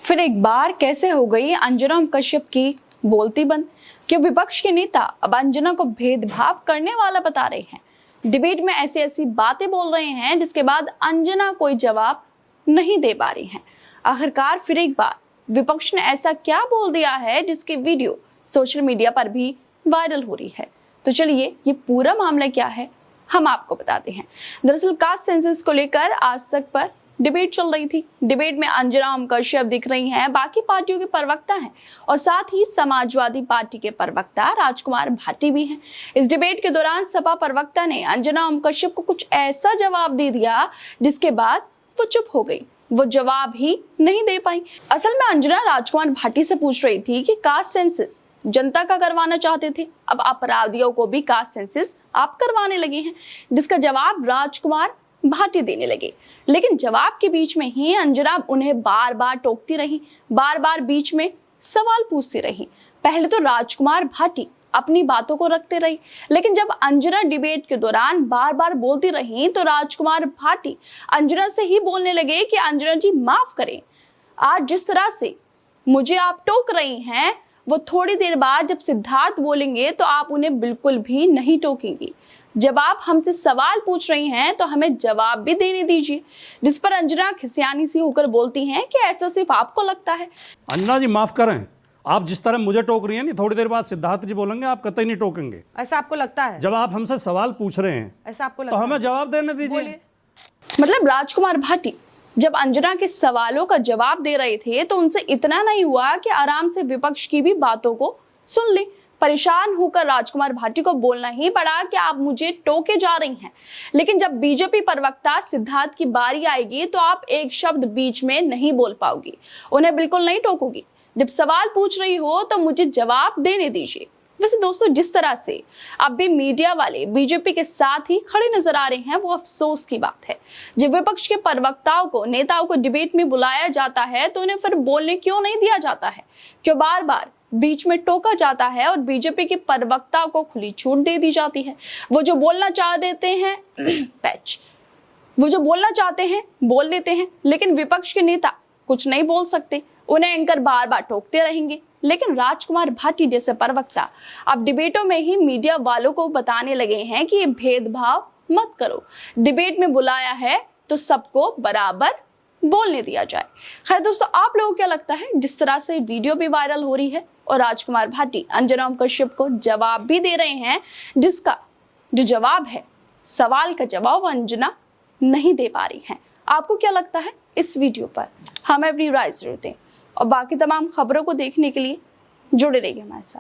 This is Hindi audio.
फिर एक बार कैसे हो गई अंजना कश्यप की बोलती बंद। क्यों विपक्ष के नेता अब अंजना को भेदभाव करने वाला बता रहे हैं। डिबेट में ऐसी ऐसी बातें बोल रहे हैं जिसके बाद अंजना कोई जवाब नहीं दे पा रही हैं। आखिरकार फिर एक बार विपक्ष ने ऐसा क्या बोल दिया है जिसकी वीडियो सोशल मीडिया पर भी वायरल हो रही है। तो चलिए ये पूरा मामला क्या है हम आपको बताते हैं। दरअसल कास्ट सेंसस को लेकर आज तक पर डिबेट चल रही थी। डिबेट में अंजना कश्यप दिख रही हैं, बाकी पार्टियों के प्रवक्ता हैं और साथ ही समाजवादी पार्टी के प्रवक्ता राजकुमार भाटी भी हैं। इस डिबेट के दौरान सपा प्रवक्ता ने अंजना कश्यप को कुछ ऐसा जवाब दे दिया जिसके बाद वो चुप हो गई, वो जवाब ही नहीं दे पाई। असल में अंजना राजकुमार भाटी से पूछ रही थी कि कास्ट सेंसस जनता का करवाना चाहते थे, अब अपराधियों को भी कास्ट सेंसस आप करवाने लगे हैं, जिसका जवाब राजकुमार भाटी देने लगे। लेकिन जवाब के बीच में ही अंजना उन्हें बार बार टोकती रही, बार बार बीच में सवाल पूछती रही। पहले तो राजकुमार भाटी अपनी बातों को रखते रही, लेकिन जब अंजना डिबेट के दौरान बार बार बोलती रही तो राजकुमार भाटी अंजना से ही बोलने लगे कि अंजना जी माफ करें, आज जिस तरह से मुझे आप टोक रही हैं वो थोड़ी देर बाद जब सिद्धार्थ बोलेंगे तो आप उन्हें बिल्कुल भी नहीं टोकेंगी। जब आप हमसे सवाल पूछ रही हैं तो हमें जवाब भी देने दीजिए। जिस पर अंजना खिसियानी सी होकर बोलती हैं कि ऐसा सिर्फ आपको लगता है। अंजना जी माफ करें, आप जिस तरह मुझे टोक रही हैं नहीं, थोड़ी देर बाद सिद्धार्थ जी बोलेंगे आप कतई नहीं टोकेंगे। ऐसा आपको लगता है? जब आप हमसे सवाल पूछ रहे हैं ऐसा आपको तो लगता हमें है? जवाब देने दीजिए। मतलब राजकुमार भाटी जब अंजना के सवालों का जवाब दे रहे थे तो उनसे इतना नहीं हुआ कि आराम से विपक्ष की भी बातों को सुन ले। परेशान होकर राजकुमार भाटी को बोलना ही पड़ा कि आप मुझे टोके जा रही हैं, लेकिन जब बीजेपी प्रवक्ता सिद्धार्थ की बारी आएगी तो आप एक शब्द बीच में नहीं बोल पाओगी, उन्हें बिल्कुल नहीं टोकोगी। जब सवाल पूछ रही हो तो मुझे जवाब देने दीजिए। वैसे दोस्तों, जिस तरह से अब भी मीडिया वाले बीजेपी के साथ ही खड़े नजर आ रहे हैं वो अफसोस की बात है। जब विपक्ष के प्रवक्ताओं को, नेताओं को डिबेट में बुलाया जाता है तो उन्हें फिर बोलने क्यों नहीं दिया जाता है, क्यों बार बार बीच में टोका जाता है और बीजेपी के प्रवक्ताओं को खुली छूट दे दी जाती है। वो जो बोलना चाह देते हैं पैच वो जो बोलना चाहते हैं बोल लेते हैं, लेकिन विपक्ष के नेता कुछ नहीं बोल सकते, उन्हें एंकर बार बार टोकते रहेंगे। लेकिन राजकुमार भाटी जैसे प्रवक्ता अब डिबेटों में ही मीडिया वालों को बताने लगे हैं कि ये भेदभाव मत करो, डिबेट में बुलाया है तो सबको बराबर बोलने दिया जाए। खैर दोस्तों, आप लोगों को क्या लगता है? जिस तरह से वीडियो भी वायरल हो रही है और राजकुमार भाटी अंजना कश्यप को जवाब भी दे रहे हैं, जिसका जो जवाब है, सवाल का जवाब अंजना नहीं दे पा रही हैं। आपको क्या लगता है इस वीडियो पर? हमें अपनी राय जरूर दें और बाकी तमाम खबरों को देखने के लिए जुड़े रहिए हमारे साथ।